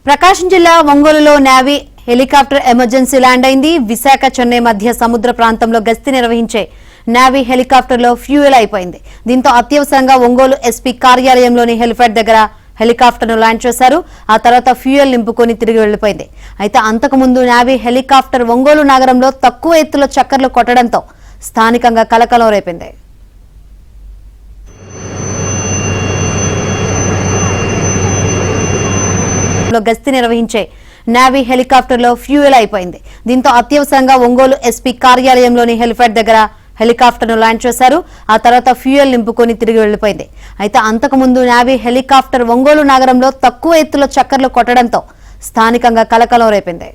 ప్రకాశం జిల్లా ఒంగోలులో navy helicopter emergency land అయింది. విశాఖ చెన్నై మధ్య సముద్ర ప్రాంతంలో గస్తీ నిర్వహించే నేవీ హెలికాప్టర్లో ఫ్యూయల్ అయిపోయింది. దీంతో అత్యవసరంగా ఒంగోలు ఎస్పీ కార్యాలయంలోని హెలిప్యాడ్ దగ్గర హెలికాప్టర్ను ల్యాండ్ చేశారు. ఆ తర్వాత ఫ్యూయల్ నింపుకొని తిరిగి వెళ్లిపోయింది. అయితే అంతకుముందు నేవీ హెలికాప్టర్ ఒంగోలు నగరంలో తక్కువ ఎత్తులో చక్కర్లు కొట్టడంతో స్థానికంగా కలకలం రేపింది. గస్తీ నిర్వహించే నేవీ హెలికాప్టర్లో ఫ్యూయల్ అయిపోయింది. దీంతో అత్యవసరంగా ఒంగోలు ఎస్పీ కార్యాలయంలోని హెలిప్యాడ్ దగ్గర హెలికాప్టర్ను ల్యాండ్ చేశారు. ఆ తర్వాత ఫ్యూయల్ నింపుకొని తిరిగి వెళ్లిపోయింది. అయితే అంతకుముందు నేవీ హెలికాప్టర్ ఒంగోలు నగరంలో తక్కువ ఎత్తులో చక్కర్లు కొట్టడంతో స్థానికంగా కలకలం రేపింది.